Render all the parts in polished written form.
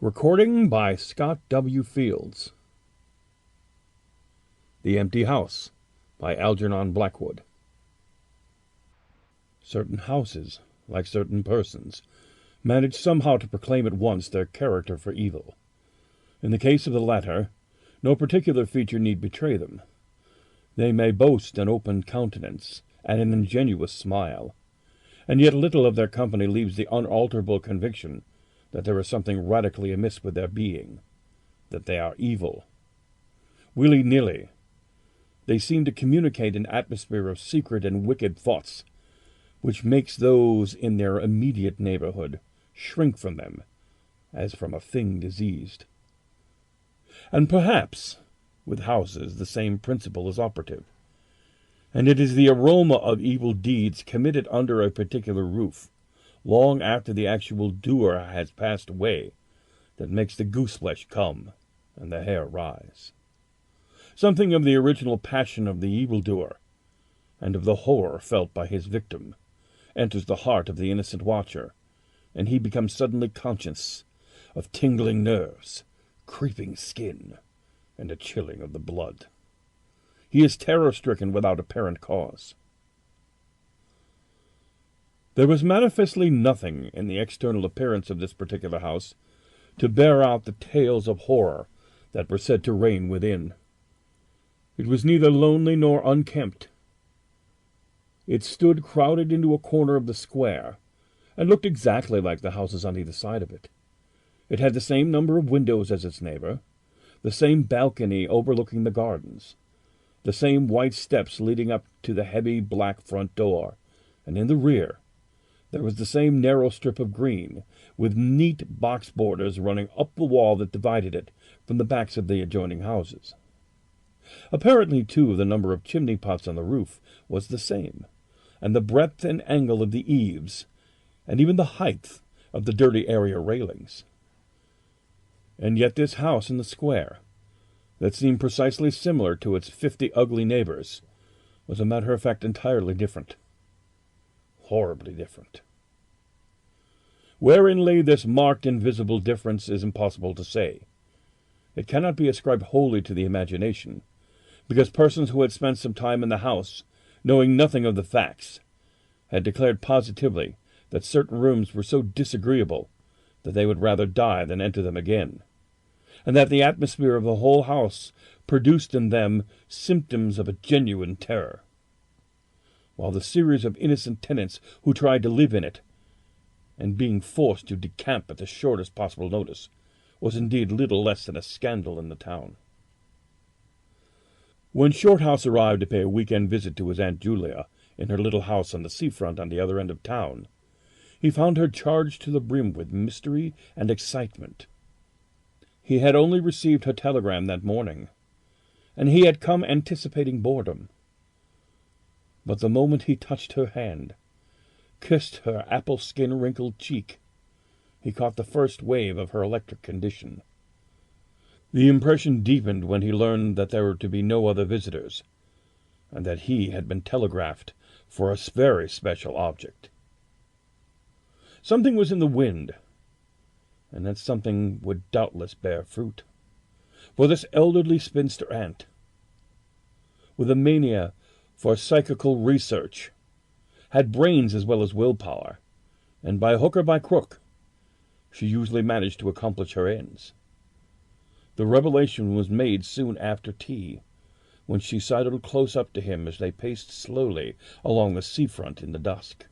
Recording by Scott W. Fields. The Empty House by Algernon Blackwood. Certain houses, like certain persons, manage somehow to proclaim at once their character for evil. In the case of the latter, no particular feature need betray them. They may boast an open countenance and an ingenuous smile, and yet little of their company leaves the unalterable conviction that there is something radically amiss with their being, that they are evil. Willy-nilly, they seem to communicate an atmosphere of secret and wicked thoughts, which makes those in their immediate neighborhood shrink from them, as from a thing diseased. And perhaps, with houses, the same principle is operative, and it is the aroma of evil deeds committed under a particular roof, long after the actual doer has passed away, that makes the gooseflesh come and the hair rise. Something of the original passion of the evildoer, and of the horror felt by his victim, enters the heart of the innocent watcher, and he becomes suddenly conscious of tingling nerves, creeping skin, and a chilling of the blood. He is terror-stricken without apparent cause. There was manifestly nothing in the external appearance of this particular house to bear out the tales of horror that were said to reign within. It was neither lonely nor unkempt. It stood crowded into a corner of the square, and looked exactly like the houses on either side of it. It had the same number of windows as its neighbor, the same balcony overlooking the gardens, the same white steps leading up to the heavy black front door, and in the rear there was the same narrow strip of green, with neat box borders running up the wall that divided it from the backs of the adjoining houses. Apparently, too, the number of chimney pots on the roof was the same, and the breadth and angle of the eaves, and even the height of the dirty area railings. And yet this house in the square, that seemed precisely similar to its 50 ugly neighbors, was a matter of fact entirely different. Horribly different. Wherein lay this marked invisible difference is impossible to say. It cannot be ascribed wholly to the imagination, because persons who had spent some time in the house, knowing nothing of the facts, had declared positively that certain rooms were so disagreeable that they would rather die than enter them again, and that the atmosphere of the whole house produced in them symptoms of a genuine terror, while the series of innocent tenants who tried to live in it, and being forced to decamp at the shortest possible notice, was indeed little less than a scandal in the town. When Shorthouse arrived to pay a week-end visit to his Aunt Julia in her little house on the seafront on the other end of town, he found her charged to the brim with mystery and excitement. He had only received her telegram that morning, and he had come anticipating boredom. But the moment he touched her hand, kissed her apple-skin-wrinkled cheek, he caught the first wave of her electric condition. The impression deepened when he learned that there were to be no other visitors, and that he had been telegraphed for a very special object. Something was in the wind, and that something would doubtless bear fruit. For this elderly spinster aunt, with a mania for psychical research, had brains as well as willpower, and by hook or by crook, she usually managed to accomplish her ends. The revelation was made soon after tea, when she sidled close up to him as they paced slowly along the seafront in the dusk.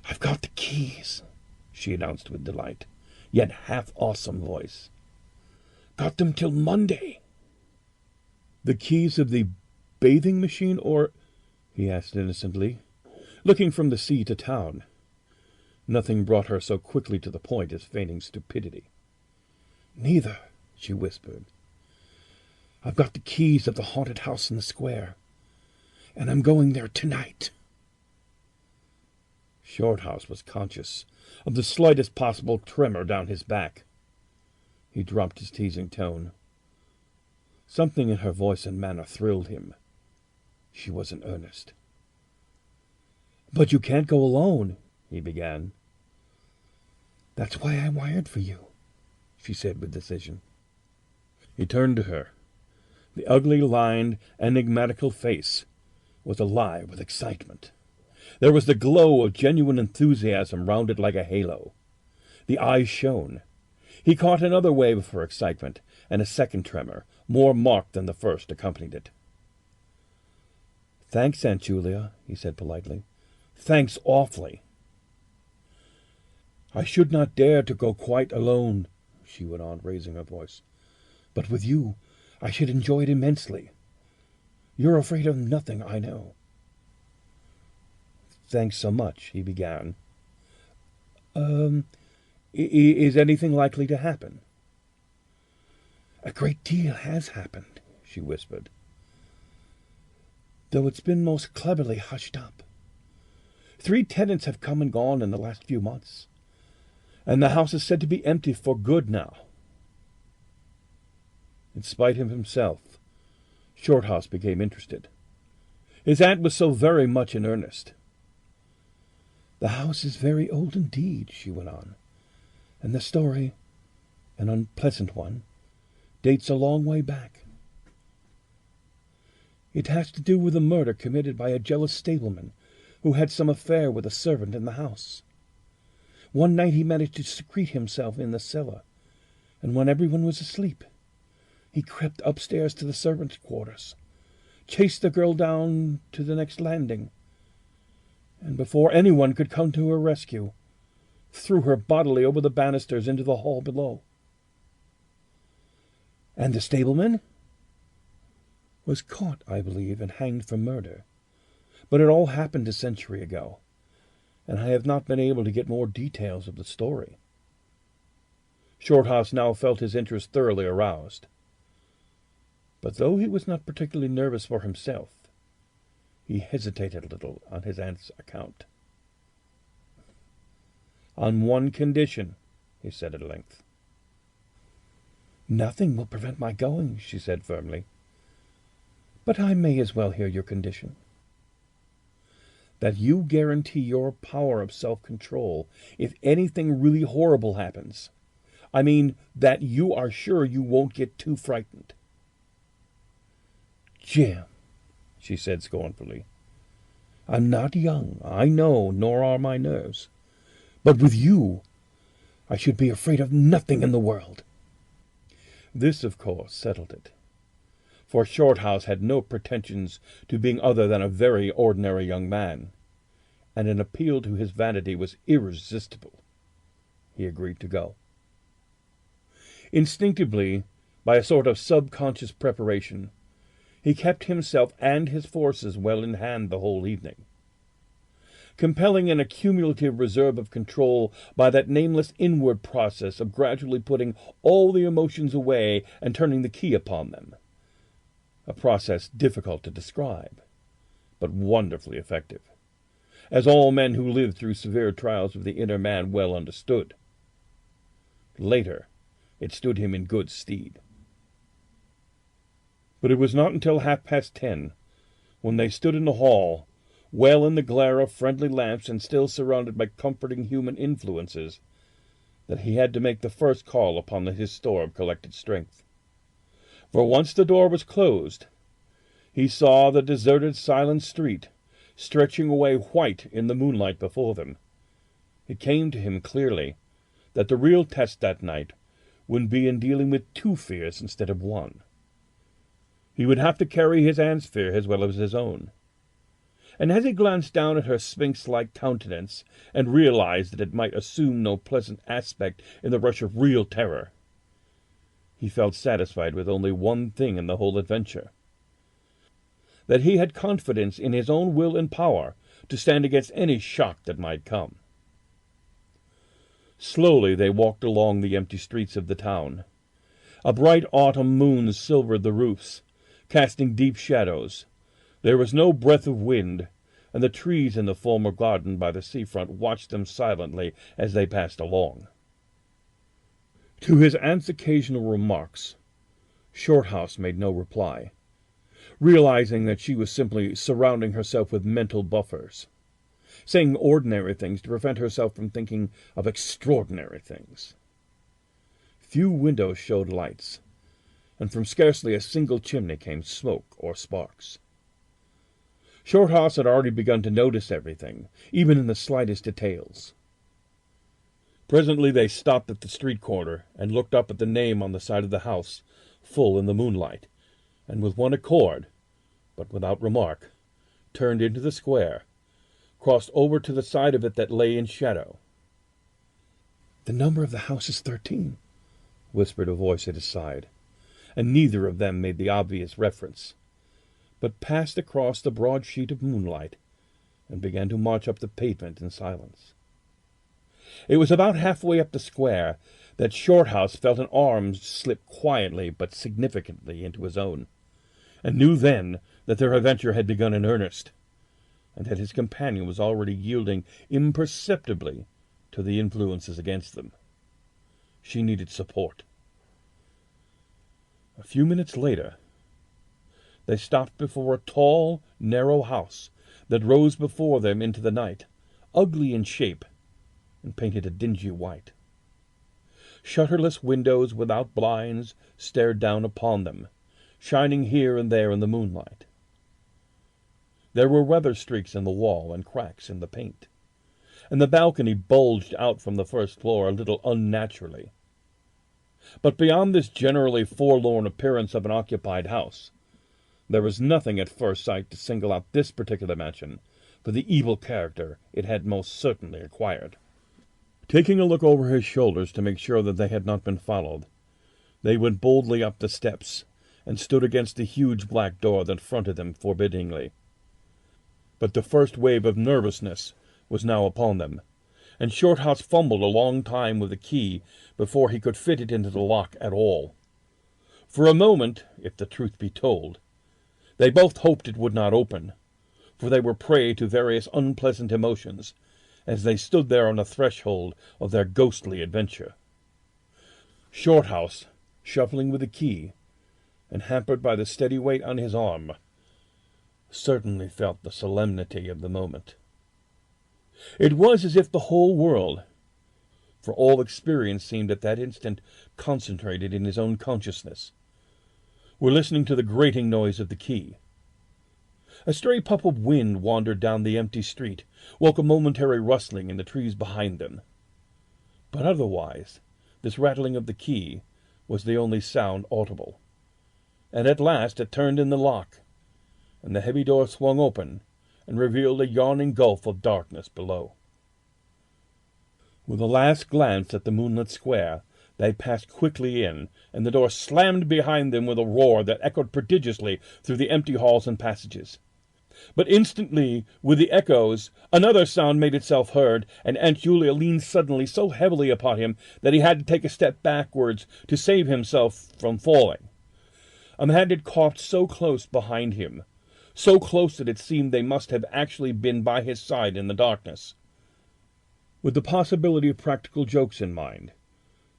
"I've got the keys," she announced with delight, yet half-awesome voice. "Got them till Monday." "The keys of the bathing machine, or—" he asked innocently, looking from the sea to town. Nothing brought her so quickly to the point as feigning stupidity. "Neither," she whispered. "I've got the keys of the haunted house in the square, and I'm going there tonight." Shorthouse was conscious of the slightest possible tremor down his back. He dropped his teasing tone. Something in her voice and manner thrilled him. She was in earnest. "But you can't go alone," he began. "That's why I wired for you," she said with decision. He turned to her. The ugly, lined, enigmatical face was alive with excitement. There was the glow of genuine enthusiasm round it like a halo. The eyes shone. He caught another wave of her excitement, and a second tremor, more marked than the first, accompanied it. "Thanks, Aunt Julia," he said politely. "Thanks awfully." "I should not dare to go quite alone," she went on, raising her voice. "But with you I should enjoy it immensely. You're afraid of nothing, I know." "Thanks so much," he began. Is anything likely to happen?" "A great deal has happened," she whispered, "though it's been most cleverly hushed up. 3 tenants have come and gone in the last few months, and the house is said to be empty for good now." In spite of himself, Shorthouse became interested. His aunt was so very much in earnest. "The house is very old indeed," she went on, "and the story, an unpleasant one, dates a long way back. It has to do with a murder committed by a jealous stableman who had some affair with a servant in the house. One night he managed to secrete himself in the cellar, and when everyone was asleep, he crept upstairs to the servants' quarters, chased the girl down to the next landing, and before anyone could come to her rescue, threw her bodily over the banisters into the hall below." "And the stableman?" "Was caught, I believe, and hanged for murder. But it all happened a century ago, and I have not been able to get more details of the story." Shorthouse now felt his interest thoroughly aroused. But though he was not particularly nervous for himself, he hesitated a little on his aunt's account. "On one condition," he said at length. "Nothing will prevent my going," she said firmly. "But I may as well hear your condition." "That you guarantee your power of self-control if anything really horrible happens. I mean, that you are sure you won't get too frightened." "Jim," she said scornfully, "I'm not young, I know, nor are my nerves. But with you, I should be afraid of nothing in the world." This, of course, settled it, for Shorthouse had no pretensions to being other than a very ordinary young man, and an appeal to his vanity was irresistible. He agreed to go. Instinctively, by a sort of subconscious preparation, he kept himself and his forces well in hand the whole evening, compelling an accumulative reserve of control by that nameless inward process of gradually putting all the emotions away and turning the key upon them, a process difficult to describe, but wonderfully effective, as all men who lived through severe trials of the inner man well understood. Later, it stood him in good stead. But it was not until 10:30, when they stood in the hall, well in the glare of friendly lamps and still surrounded by comforting human influences, that he had to make the first call upon his store of collected strength. For once the door was closed, he saw the deserted, silent street stretching away white in the moonlight before them. It came to him clearly that the real test that night would be in dealing with 2 fears instead of 1. He would have to carry his aunt's fear as well as his own. And as he glanced down at her sphinx-like countenance and realized that it might assume no pleasant aspect in the rush of real terror, he felt satisfied with only one thing in the whole adventure: that he had confidence in his own will and power to stand against any shock that might come. Slowly they walked along the empty streets of the town. A bright autumn moon silvered the roofs, casting deep shadows. There was no breath of wind, and the trees in the former garden by the seafront watched them silently as they passed along. To his aunt's occasional remarks, Shorthouse made no reply, realizing that she was simply surrounding herself with mental buffers. saying ordinary things to prevent herself from thinking of extraordinary things. Few windows showed lights, and from scarcely a single chimney came smoke or sparks. Shorthouse had already begun to notice everything, even in the slightest details. Presently they stopped at the street corner and looked up at the name on the side of the house, full in the moonlight, and with one accord, but without remark, turned into the square, crossed over to the side of it that lay in shadow. "The number of the house is 13, whispered a voice at his side, and neither of them made the obvious reference, but passed across the broad sheet of moonlight and began to march up the pavement in silence. It was about halfway up the square that Shorthouse felt an arm slip quietly but significantly into his own, and knew then that their adventure had begun in earnest, and that his companion was already yielding imperceptibly to the influences against them. She needed support. A few minutes later, they stopped before a tall, narrow house that rose before them into the night, ugly in shape, and painted a dingy white. Shutterless windows without blinds stared down upon them, shining here and there in the moonlight. There were weather streaks in the wall and cracks in the paint, and the balcony bulged out from the first floor a little unnaturally. But beyond this generally forlorn appearance of an occupied house, there was nothing at first sight to single out this particular mansion for the evil character it had most certainly acquired. Taking a look over his shoulders to make sure that they had not been followed, they went boldly up the steps and stood against the huge black door that fronted them forbiddingly. But the first wave of nervousness was now upon them, and Shorthouse fumbled a long time with the key before he could fit it into the lock at all. For a moment, if the truth be told, they both hoped it would not open, for they were prey to various unpleasant emotions as they stood there on the threshold of their ghostly adventure. Shorthouse, shuffling with the key, and hampered by the steady weight on his arm, certainly felt the solemnity of the moment. It was as if the whole world, for all experience seemed at that instant concentrated in his own consciousness, were listening to the grating noise of the key. A stray puff of wind wandered down the empty street, woke a momentary rustling in the trees behind them. But otherwise, this rattling of the key was the only sound audible. And at last it turned in the lock, and the heavy door swung open and revealed a yawning gulf of darkness below. With a last glance at the moonlit square, they passed quickly in, and the door slammed behind them with a roar that echoed prodigiously through the empty halls and passages. But instantly, with the echoes, another sound made itself heard, and Aunt Julia leaned suddenly so heavily upon him that he had to take a step backwards to save himself from falling. A man had coughed so close behind him, so close that it seemed they must have actually been by his side in the darkness. With the possibility of practical jokes in mind,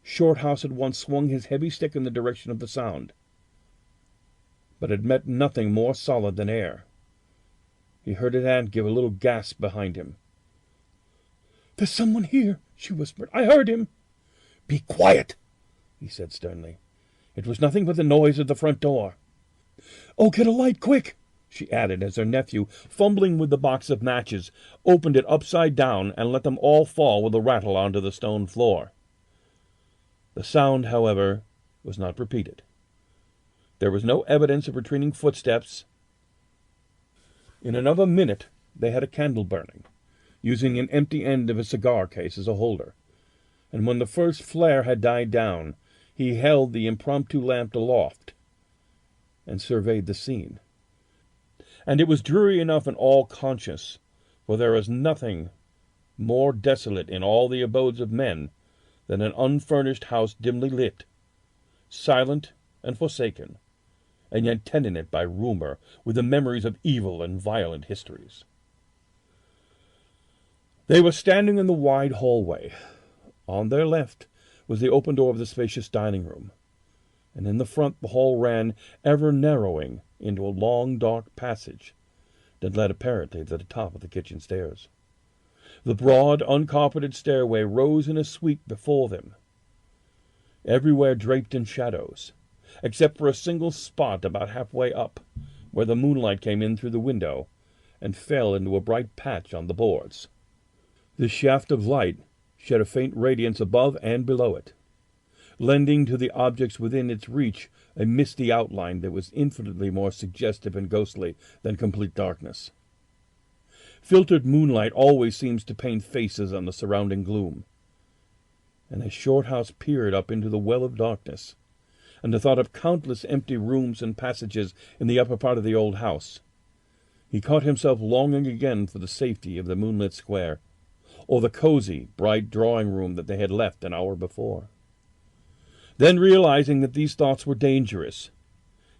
Shorthouse at once swung his heavy stick in the direction of the sound, but it met nothing more solid than air. He heard his aunt give a little gasp behind him. "There's someone here," she whispered. "I heard him." "Be quiet," he said sternly. "It was nothing but the noise of the front door." "Oh, get a light, quick," she added, as her nephew, fumbling with the box of matches, opened it upside down and let them all fall with a rattle onto the stone floor. The sound, however, was not repeated. There was no evidence of retreating footsteps. In another minute they had a candle burning, using an empty end of a cigar case as a holder, and when the first flare had died down, he held the impromptu lamp aloft and surveyed the scene. And it was dreary enough in all conscience, for there is nothing more desolate in all the abodes of men than an unfurnished house dimly lit, silent and forsaken, and yet tenanted by rumor with the memories of evil and violent histories. They were standing in the wide hallway. On their left was the open door of the spacious dining room, and in the front the hall ran, ever narrowing, into a long dark passage that led apparently to the top of the kitchen stairs. The broad, uncarpeted stairway rose in a sweep before them, everywhere draped in shadows, except for a single spot about halfway up, where the moonlight came in through the window and fell into a bright patch on the boards. This shaft of light shed a faint radiance above and below it, lending to the objects within its reach a misty outline that was infinitely more suggestive and ghostly than complete darkness. Filtered moonlight always seems to paint faces on the surrounding gloom, and as Shorthouse peered up into the well of darkness, and the thought of countless empty rooms and passages in the upper part of the old house, he caught himself longing again for the safety of the moonlit square, or the cozy, bright drawing-room that they had left an hour before. Then, realizing that these thoughts were dangerous,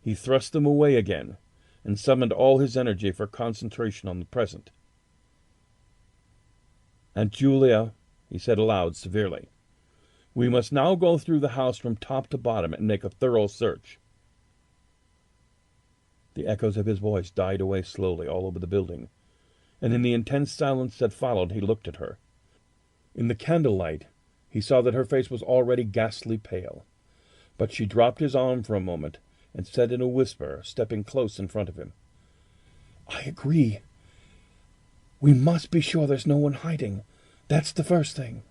he thrust them away again and summoned all his energy for concentration on the present. "Aunt Julia," he said aloud severely, "we must now go through the house from top to bottom and make a thorough search." The echoes of his voice died away slowly all over the building, and in the intense silence that followed he looked at her. In the candlelight he saw that her face was already ghastly pale, but she dropped his arm for a moment and said in a whisper, stepping close in front of him, "I agree. We must be sure there's no one hiding. That's the first thing."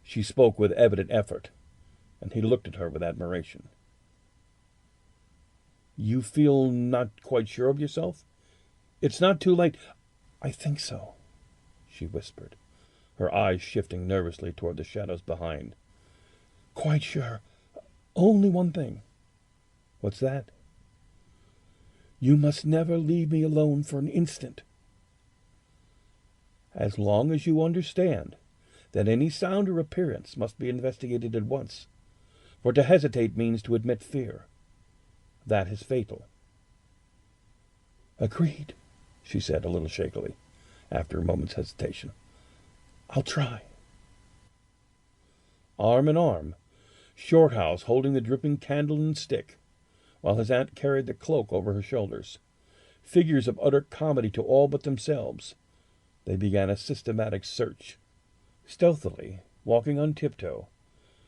She spoke with evident effort, and he looked at her with admiration. "You feel not quite sure of yourself? It's not too late." "I think so," she whispered, her eyes shifting nervously toward the shadows behind. "Quite sure. Only one thing." "What's that?" "You must never leave me alone for an instant." "As long as you understand that any sound or appearance must be investigated at once, for to hesitate means to admit fear. That is fatal." "Agreed," she said a little shakily, after a moment's hesitation. "I'll try." Arm in arm, Shorthouse holding the dripping candle and stick, while his aunt carried the cloak over her shoulders, figures of utter comedy to all but themselves, they began a systematic search, stealthily, walking on tiptoe,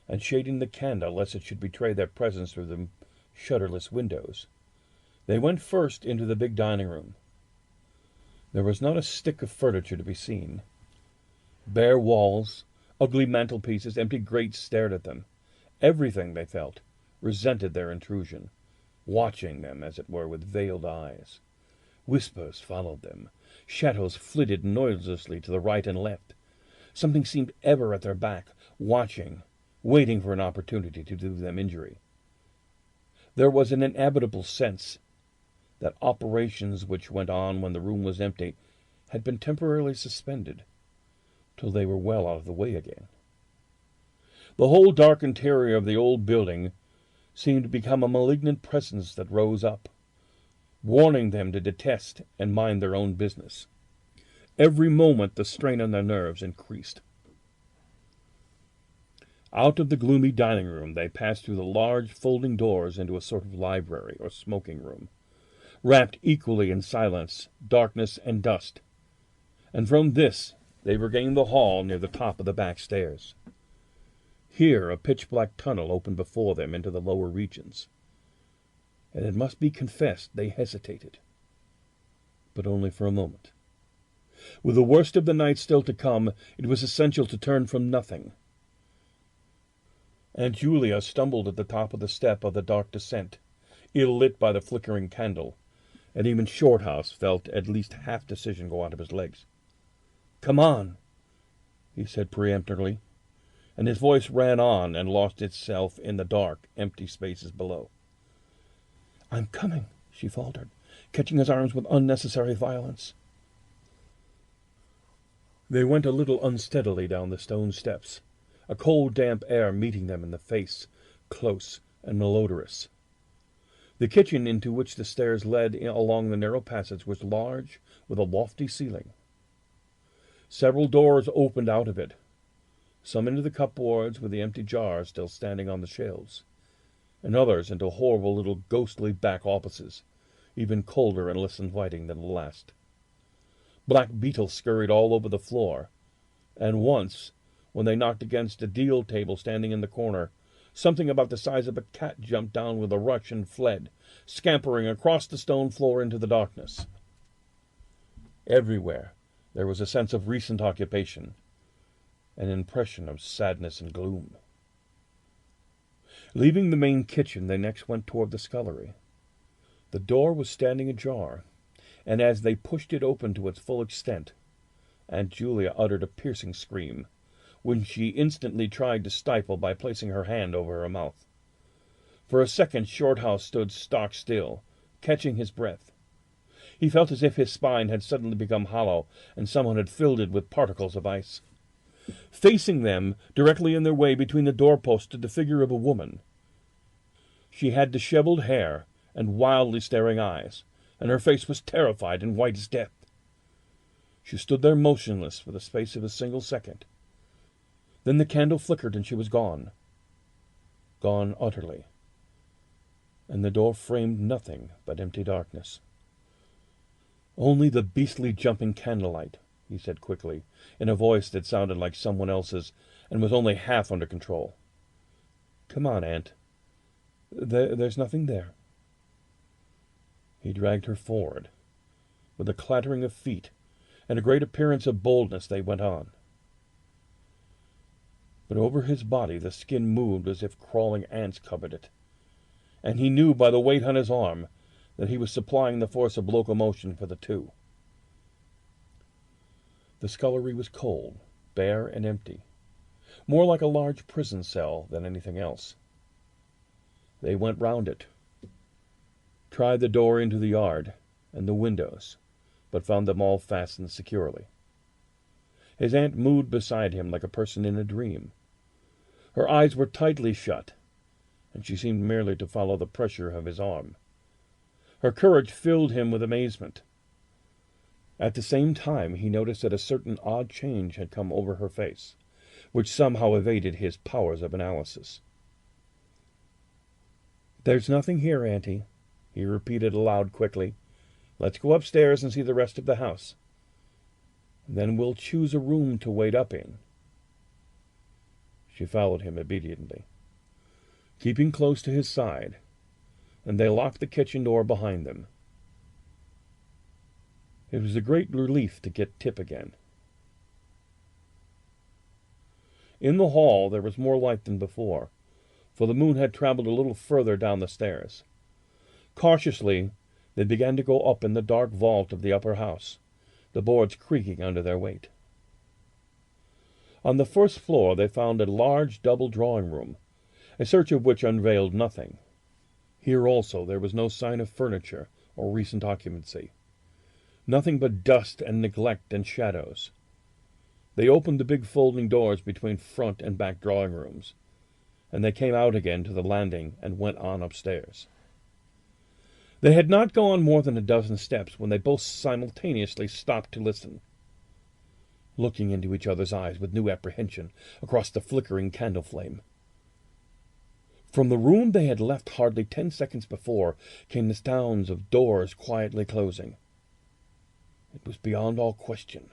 and shading the candle lest it should betray their presence through the shutterless windows. They went first into the big dining room. There was not a stick of furniture to be seen. Bare walls, ugly mantelpieces, empty grates stared at them. Everything, they felt, resented their intrusion, watching them, as it were, with veiled eyes. Whispers followed them. Shadows flitted noiselessly to the right and left. Something seemed ever at their back, watching, waiting for an opportunity to do them injury. There was an inevitable sense that operations which went on when the room was empty had been temporarily suspended till they were well out of the way again. The whole dark interior of the old building seemed to become a malignant presence that rose up, warning them to detest and mind their own business. Every moment the strain on their nerves increased. Out of the gloomy dining room they passed through the large folding doors into a sort of library or smoking room, wrapped equally in silence, darkness, and dust, and from this they regained the hall near the top of the back stairs. Here a pitch-black tunnel opened before them into the lower regions, and it must be confessed they hesitated, but only for a moment. With the worst of the night still to come, it was essential to turn from nothing. Aunt Julia stumbled at the top of the step of the dark descent, ill-lit by the flickering candle, and even Shorthouse felt at least half decision go out of his legs. "Come on," he said peremptorily, and his voice ran on and lost itself in the dark, empty spaces below. "I'm coming," she faltered, catching his arms with unnecessary violence. They went a little unsteadily down the stone steps, a cold, damp air meeting them in the face, close and malodorous. The kitchen into which the stairs led along the narrow passage was large, with a lofty ceiling. Several doors opened out of it, some into the cupboards with the empty jars still standing on the shelves, and others into horrible little ghostly back offices, even colder and less inviting than the last. Black beetles scurried all over the floor, and once, when they knocked against a deal table standing in the corner, something about the size of a cat jumped down with a rush and fled, scampering across the stone floor into the darkness. Everywhere there was a sense of recent occupation, an impression of sadness and gloom. Leaving the main kitchen, they next went toward the scullery. The door was standing ajar, and as they pushed it open to its full extent, Aunt Julia uttered a piercing scream, which she instantly tried to stifle by placing her hand over her mouth. For a second Shorthouse stood stock still, catching his breath. He felt as if his spine had suddenly become hollow, and someone had filled it with particles of ice. Facing them, directly in their way between the doorposts, stood the figure of a woman. She had disheveled hair and wildly staring eyes, and her face was terrified and white as death. She stood there motionless for the space of a single second. Then the candle flickered and she was gone. Gone utterly. And the door framed nothing but empty darkness. "Only the beastly jumping candlelight," he said quickly, in a voice that sounded like someone else's and was only half under control. "Come on, Aunt. There's nothing there." He dragged her forward. With a clattering of feet and a great appearance of boldness, they went on. But over his body the skin moved as if crawling ants covered it, and he knew by the weight on his arm that he was supplying the force of locomotion for the two. The scullery was cold, bare, and empty, more like a large prison cell than anything else. They went round it, tried the door into the yard and the windows, but found them all fastened securely. His aunt moved beside him like a person in a dream. Her eyes were tightly shut, and she seemed merely to follow the pressure of his arm. Her courage filled him with amazement. At the same time he noticed that a certain odd change had come over her face, which somehow evaded his powers of analysis. "There's nothing here, Auntie," he repeated aloud quickly. "Let's go upstairs and see the rest of the house. Then we'll choose a room to wait up in." She followed him obediently, keeping close to his side, and they locked the kitchen door behind them. It was a great relief to get Tip again. In the hall there was more light than before, for the moon had traveled a little further down the stairs. Cautiously they began to go up in the dark vault of the upper house, the boards creaking under their weight. On the first floor they found a large double drawing-room, a search of which unveiled nothing. Here also there was no sign of furniture or recent occupancy. Nothing but dust and neglect and shadows. They opened the big folding doors between front and back drawing-rooms, and they came out again to the landing and went on upstairs. They had not gone more than a dozen steps when they both simultaneously stopped to listen, looking into each other's eyes with new apprehension across the flickering candle flame. From the room they had left hardly 10 seconds before came the sounds of doors quietly closing. It was beyond all question.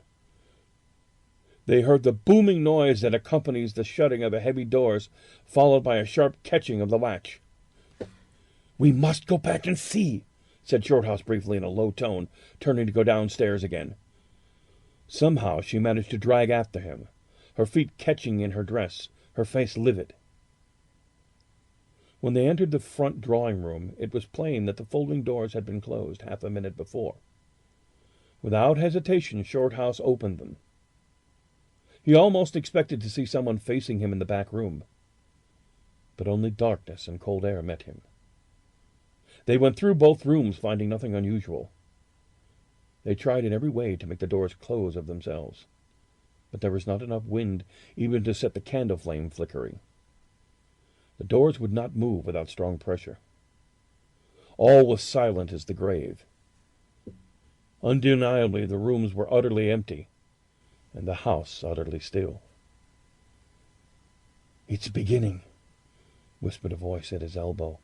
They heard the booming noise that accompanies the shutting of the heavy doors, followed by a sharp catching of the latch. "We must go back and see," said Shorthouse briefly in a low tone, turning to go downstairs again. Somehow she managed to drag after him, her feet catching in her dress, her face livid. When they entered the front drawing-room, it was plain that the folding doors had been closed half a minute before. Without hesitation, Shorthouse opened them. He almost expected to see someone facing him in the back room, but only darkness and cold air met him. They went through both rooms, finding nothing unusual. They tried in every way to make the doors close of themselves, but there was not enough wind even to set the candle flame flickering. The doors would not move without strong pressure. All was silent as the grave. Undeniably the rooms were utterly empty, and the house utterly still. "It's beginning," whispered a voice at his elbow,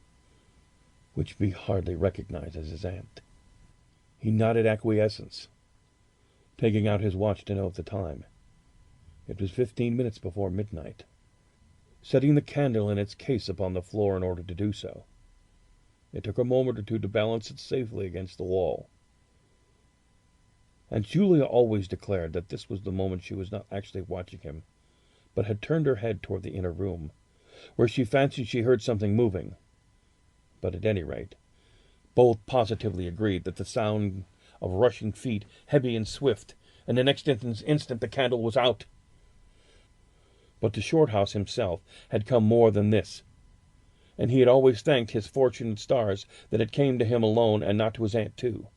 which he hardly recognized as his aunt. He nodded acquiescence. taking out his watch to note the time. It was 15 minutes before midnight. Setting the candle in its case upon the floor in order to do so, it took a moment or two to balance it safely against the wall. And Julia always declared that this was the moment she was not actually watching him, but had turned her head toward the inner room, where she fancied she heard something moving. But at any rate, both positively agreed that the sound of rushing feet, heavy and swift, and the next instant the candle was out. But to Shorthouse himself had come more than this, and he had always thanked his fortunate stars that it came to him alone and not to his aunt too.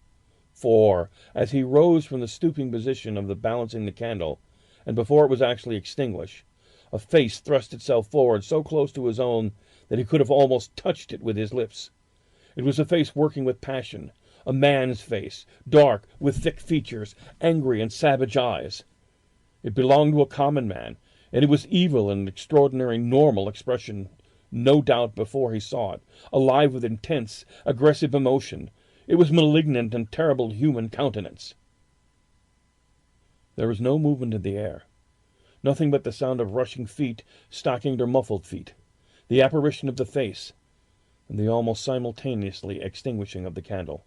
For, as he rose from the stooping position of the balancing the candle, and before it was actually extinguished, a face thrust itself forward so close to his own that he could have almost touched it with his lips. It was a face working with passion, a man's face, dark, with thick features, angry and savage eyes. It belonged to a common man, and it was evil in an extraordinary normal expression, no doubt before he saw it, alive with intense, aggressive emotion. It was malignant and terrible human countenance. There was no movement in the air, nothing but the sound of rushing feet, stockinged or muffled feet, the apparition of the face, and the almost simultaneously extinguishing of the candle.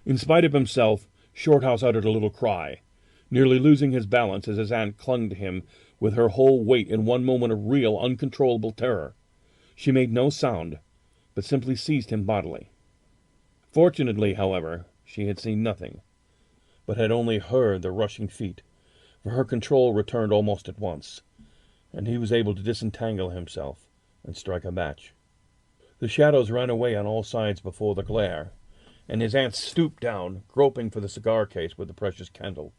In spite of himself, Shorthouse uttered a little cry, nearly losing his balance as his aunt clung to him with her whole weight in one moment of real, uncontrollable terror. She made no sound, but simply seized him bodily. Fortunately, however, she had seen nothing, but had only heard the rushing feet, for her control returned almost at once, and he was able to disentangle himself and strike a match. The shadows ran away on all sides before the glare, and his aunt stooped down, groping for the cigar case with the precious candle.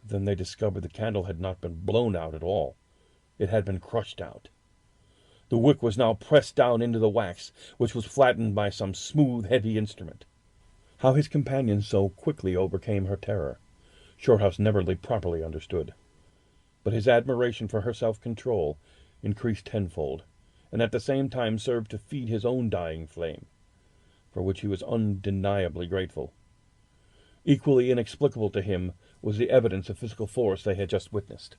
Then they discovered the candle had not been blown out at all. It had been crushed out. The wick was now pressed down into the wax, which was flattened by some smooth, heavy instrument. How his companion so quickly overcame her terror, Shorthouse never properly understood. But his admiration for her self-control increased tenfold, and at the same time served to feed his own dying flame, for which he was undeniably grateful. Equally inexplicable to him was the evidence of physical force they had just witnessed.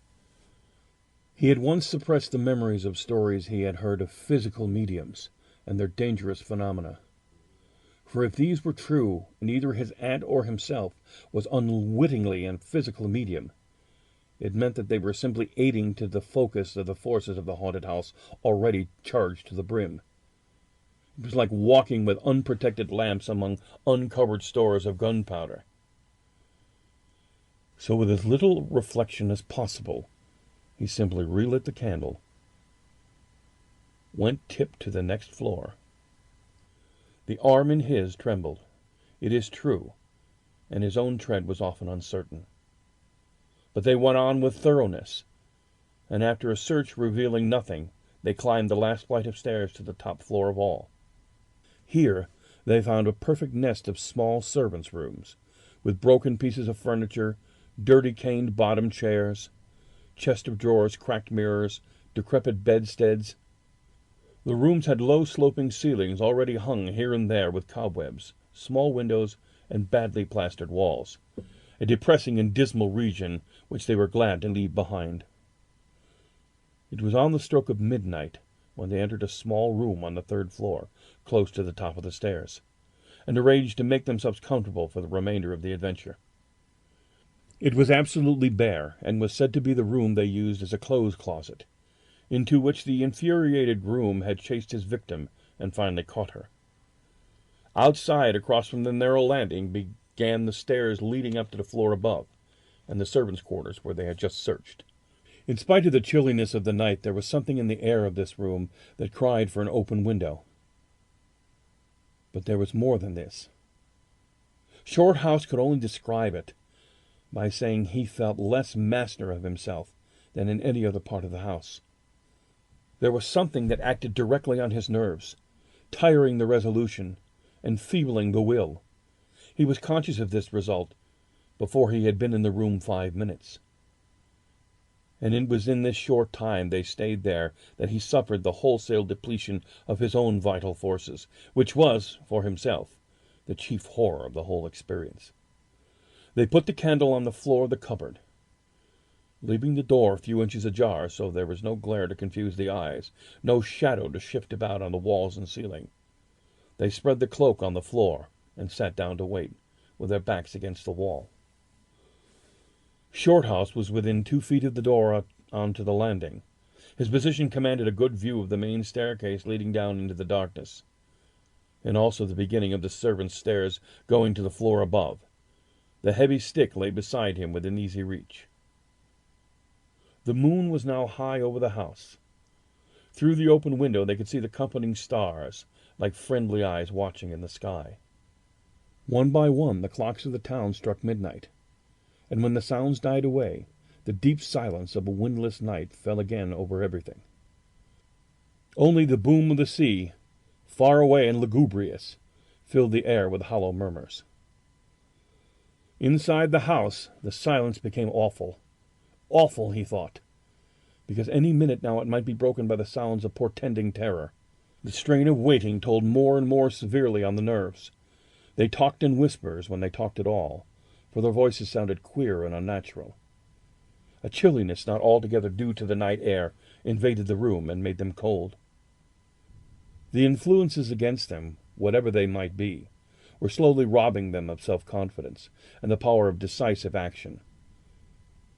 He had once suppressed the memories of stories he had heard of physical mediums and their dangerous phenomena. For if these were true, and either his aunt or himself was unwittingly a physical medium, it meant that they were simply aiding to the focus of the forces of the haunted house already charged to the brim. It was like walking with unprotected lamps among uncovered stores of gunpowder. So with as little reflection as possible, he simply relit the candle, went tip to the next floor. The arm in his trembled, it is true, and his own tread was often uncertain. But they went on with thoroughness, and after a search revealing nothing, they climbed the last flight of stairs to the top floor of all. Here they found a perfect nest of small servants' rooms, with broken pieces of furniture, dirty caned-bottomed chairs, chest of drawers, cracked mirrors, decrepit bedsteads. The rooms had low sloping ceilings already hung here and there with cobwebs, small windows, and badly plastered walls, a depressing and dismal region which they were glad to leave behind. It was on the stroke of midnight when they entered a small room on the third floor, close to the top of the stairs, and arranged to make themselves comfortable for the remainder of the adventure. It was absolutely bare, and was said to be the room they used as a clothes closet, into which the infuriated groom had chased his victim and finally caught her. Outside, across from the narrow landing, began the stairs leading up to the floor above, and the servants' quarters where they had just searched. In spite of the chilliness of the night, there was something in the air of this room that cried for an open window. But there was more than this. Shorthouse could only describe it by saying he felt less master of himself than in any other part of the house. There was something that acted directly on his nerves, tiring the resolution, enfeebling the will. He was conscious of this result before he had been in the room 5 minutes. And it was in this short time they stayed there that he suffered the wholesale depletion of his own vital forces, which was, for himself, the chief horror of the whole experience. They put the candle on the floor of the cupboard, leaving the door a few inches ajar so there was no glare to confuse the eyes, no shadow to shift about on the walls and ceiling. They spread the cloak on the floor and sat down to wait, with their backs against the wall. Shorthouse was within 2 feet of the door onto the landing. His position commanded a good view of the main staircase leading down into the darkness, and also the beginning of the servants' stairs going to the floor above. The heavy stick lay beside him within easy reach. The moon was now high over the house. Through the open window they could see the companying stars, like friendly eyes watching in the sky. One by one the clocks of the town struck midnight, and when the sounds died away, the deep silence of a windless night fell again over everything. Only the boom of the sea, far away and lugubrious, filled the air with hollow murmurs. Inside the house the silence became awful. Awful, he thought, because any minute now it might be broken by the sounds of portending terror. The strain of waiting told more and more severely on the nerves. They talked in whispers when they talked at all, for their voices sounded queer and unnatural. A chilliness not altogether due to the night air invaded the room and made them cold. The influences against them, whatever they might be, were slowly robbing them of self-confidence and the power of decisive action.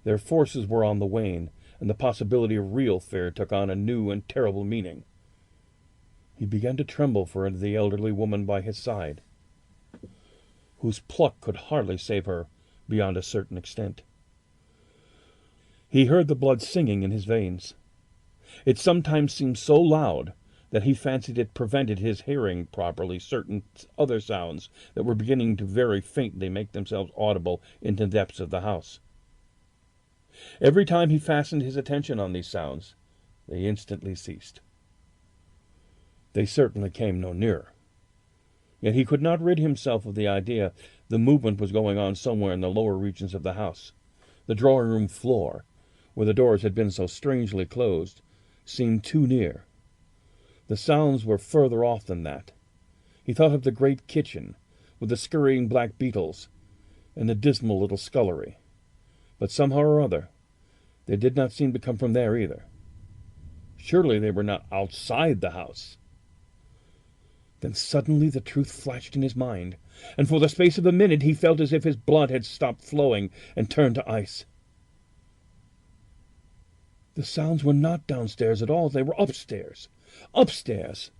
Their forces were on the wane, and the possibility of real fear took on a new and terrible meaning. He began to tremble for the elderly woman by his side, whose pluck could hardly save her beyond a certain extent. He heard the blood singing in his veins. It sometimes seemed so loud that he fancied it prevented his hearing properly certain other sounds that were beginning to very faintly make themselves audible in the depths of the house. Every time he fastened his attention on these sounds, they instantly ceased. They certainly came no nearer. Yet he could not rid himself of the idea the movement was going on somewhere in the lower regions of the house. The drawing-room floor, where the doors had been so strangely closed, seemed too near. The sounds were further off than that. He thought of the great kitchen, with the scurrying black beetles, and the dismal little scullery. But somehow or other, they did not seem to come from there either. Surely they were not outside the house. Then suddenly the truth flashed in his mind, and for the space of a minute he felt as if his blood had stopped flowing and turned to ice. The sounds were not downstairs at all. They were upstairs. Upstairs!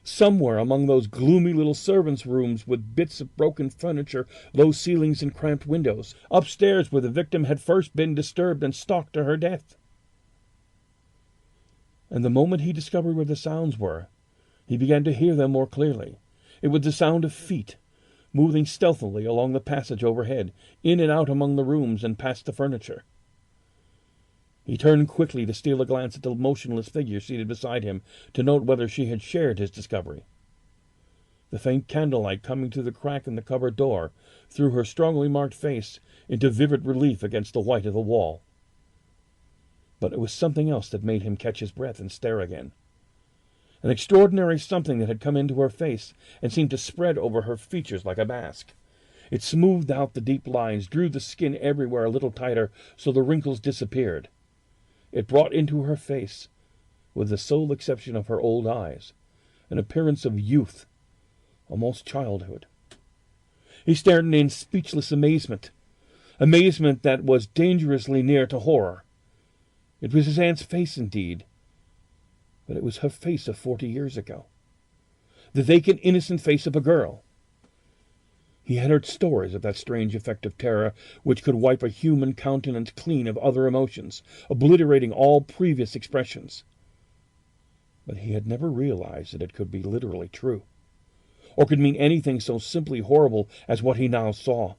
Somewhere among those gloomy little servants' rooms with bits of broken furniture, low ceilings, and cramped windows. Upstairs where the victim had first been disturbed and stalked to her death. And the moment he discovered where the sounds were, he began to hear them more clearly. It was the sound of feet, moving stealthily along the passage overhead, in and out among the rooms and past the furniture. He turned quickly to steal a glance at the motionless figure seated beside him, to note whether she had shared his discovery. The faint candlelight coming through the crack in the cupboard door threw her strongly marked face into vivid relief against the white of the wall. But it was something else that made him catch his breath and stare again. An extraordinary something that had come into her face and seemed to spread over her features like a mask. It smoothed out the deep lines, drew the skin everywhere a little tighter so the wrinkles disappeared. It brought into her face, with the sole exception of her old eyes, an appearance of youth, almost childhood. He stared in speechless amazement that was dangerously near to horror. It was his aunt's face indeed, but it was her face of 40 years ago, the vacant, innocent face of a girl. He had heard stories of that strange effect of terror which could wipe a human countenance clean of other emotions, obliterating all previous expressions. But he had never realized that it could be literally true, or could mean anything so simply horrible as what he now saw.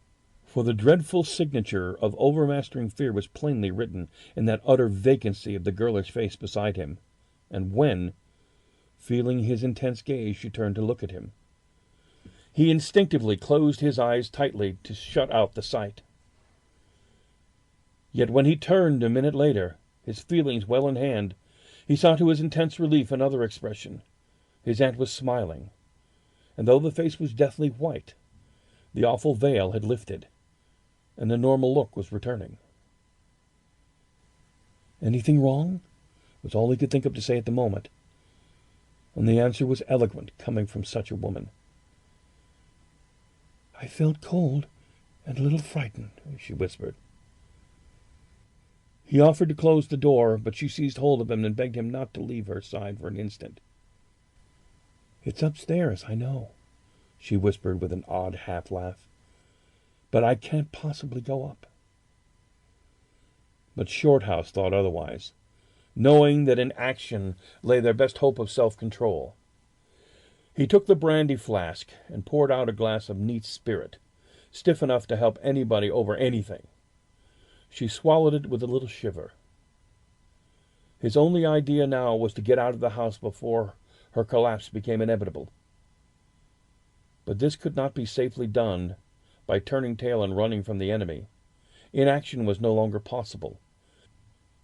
For the dreadful signature of overmastering fear was plainly written in that utter vacancy of the girlish face beside him, and when, feeling his intense gaze, she turned to look at him, he instinctively closed his eyes tightly to shut out the sight. Yet when he turned a minute later, his feelings well in hand, he saw to his intense relief another expression. His aunt was smiling, and though the face was deathly white, the awful veil had lifted, and the normal look was returning. "Anything wrong?" was all he could think of to say at the moment, and the answer was eloquent, coming from such a woman. "I felt cold and a little frightened," she whispered. He offered to close the door, but she seized hold of him and begged him not to leave her side for an instant. "It's upstairs, I know," she whispered with an odd half-laugh, "but I can't possibly go up." But Shorthouse thought otherwise, knowing that in action lay their best hope of self-control. He took the brandy flask and poured out a glass of neat spirit, stiff enough to help anybody over anything. She swallowed it with a little shiver. His only idea now was to get out of the house before her collapse became inevitable. But this could not be safely done by turning tail and running from the enemy. Inaction was no longer possible.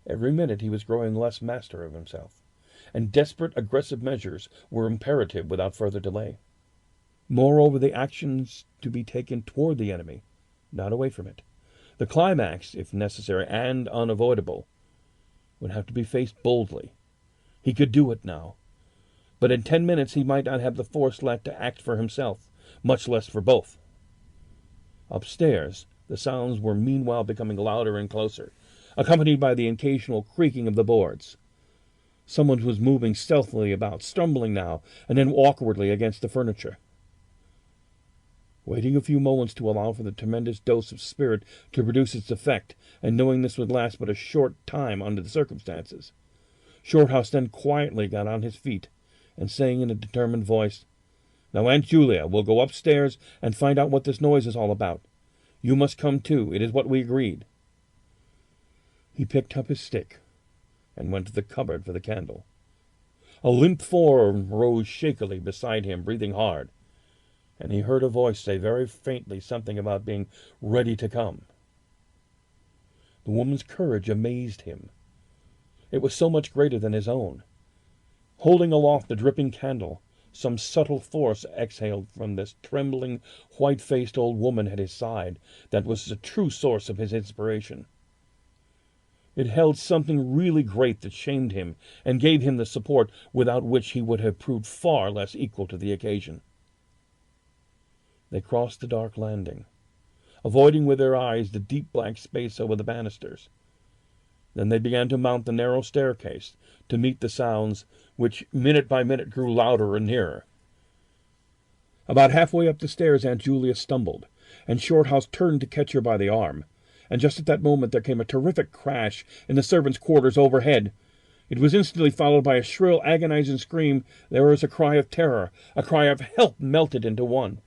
Every minute he was growing less master of himself, and desperate, aggressive measures were imperative without further delay. Moreover, the actions to be taken toward the enemy, not away from it. The climax, if necessary and unavoidable, would have to be faced boldly. He could do it now, but in 10 minutes he might not have the force left to act for himself, much less for both. Upstairs, the sounds were meanwhile becoming louder and closer, accompanied by the occasional creaking of the boards. Someone was moving stealthily about, stumbling now and then awkwardly against the furniture. Waiting a few moments to allow for the tremendous dose of spirit to produce its effect, and knowing this would last but a short time under the circumstances, Shorthouse then quietly got on his feet, and saying in a determined voice, "Now, Aunt Julia, we'll go upstairs and find out what this noise is all about. You must come too. It is what we agreed." He picked up his stick and went to the cupboard for the candle. A limp form rose shakily beside him, breathing hard, and he heard a voice say very faintly something about being ready to come. The woman's courage amazed him. It was so much greater than his own. Holding aloft the dripping candle, some subtle force exhaled from this trembling, white-faced old woman at his side that was the true source of his inspiration. It held something really great that shamed him and gave him the support without which he would have proved far less equal to the occasion. They crossed the dark landing, avoiding with their eyes the deep black space over the banisters. Then they began to mount the narrow staircase to meet the sounds which minute by minute grew louder and nearer. About halfway up the stairs Aunt Julia stumbled, and Shorthouse turned to catch her by the arm, and just at that moment there came a terrific crash in the servants' quarters overhead. It was instantly followed by a shrill, agonizing scream. There was a cry of terror, a cry of help melted into one.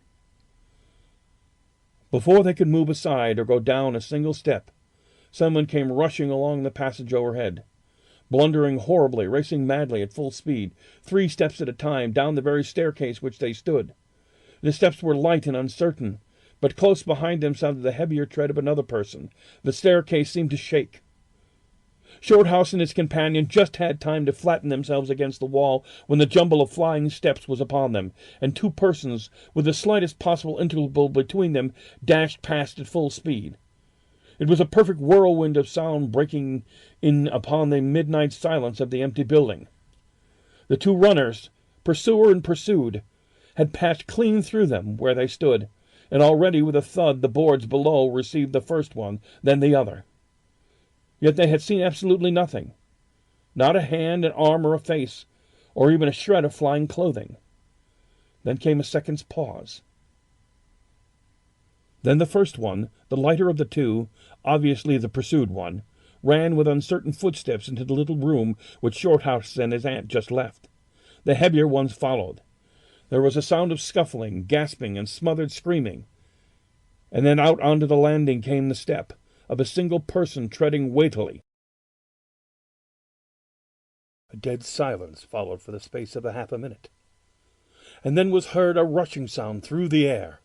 Before they could move aside or go down a single step, someone came rushing along the passage overhead, blundering horribly, racing madly at full speed, 3 steps at a time, down the very staircase which they stood. The steps were light and uncertain, but close behind them sounded the heavier tread of another person. The staircase seemed to shake. Shorthouse and his companion just had time to flatten themselves against the wall when the jumble of flying steps was upon them, and 2 persons, with the slightest possible interval between them, dashed past at full speed. It was a perfect whirlwind of sound breaking in upon the midnight silence of the empty building. The 2 runners, pursuer and pursued, had passed clean through them where they stood, and already with a thud the boards below received the first one, then the other. Yet they had seen absolutely nothing. Not a hand, an arm, or a face, or even a shred of flying clothing. Then came a second's pause. Then the first one, the lighter of the 2, obviously the pursued one, ran with uncertain footsteps into the little room which Shorthouse and his aunt just left. The heavier ones followed. There was a sound of scuffling, gasping, and smothered screaming. And then out onto the landing came the step of a single person treading weightily. A dead silence followed for the space of half a minute, and then was heard a rushing sound through the air.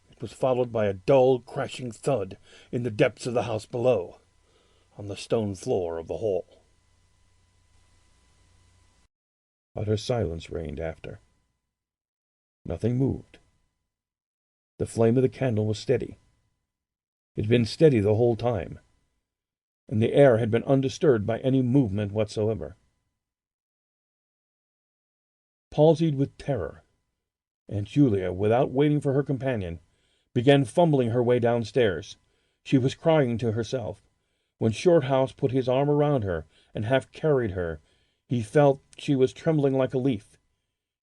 It was followed by a dull, crashing thud in the depths of the house below, on the stone floor of the hall. Utter silence reigned after. Nothing moved. The flame of the candle was steady. It had been steady the whole time, and the air had been undisturbed by any movement whatsoever. Palsied with terror, Aunt Julia, without waiting for her companion, began fumbling her way downstairs. She was crying to herself. When Shorthouse put his arm around her and half carried her, he felt she was trembling like a leaf.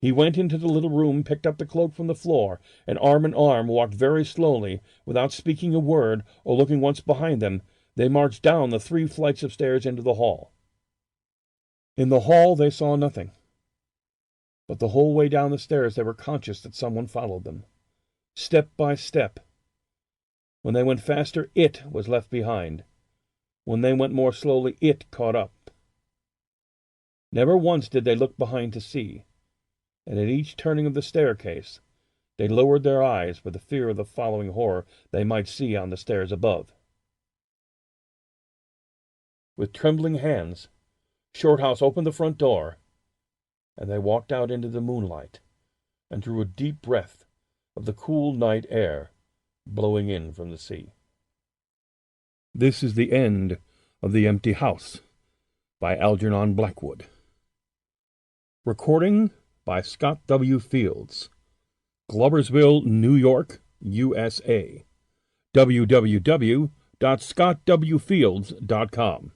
He went into the little room, picked up the cloak from the floor, and arm in arm walked very slowly, without speaking a word or looking once behind them. They marched down the 3 flights of stairs into the hall. In the hall they saw nothing, but the whole way down the stairs they were conscious that someone followed them, step by step. When they went faster, it was left behind. When they went more slowly, it caught up. Never once did they look behind to see, and at each turning of the staircase they lowered their eyes for the fear of the following horror they might see on the stairs above. With trembling hands, Shorthouse opened the front door, and they walked out into the moonlight and drew a deep breath of the cool night air blowing in from the sea. This is the end of The Empty House by Algernon Blackwood. Recording by Scott W. Fields, Gloversville, New York, USA. www.scottwfields.com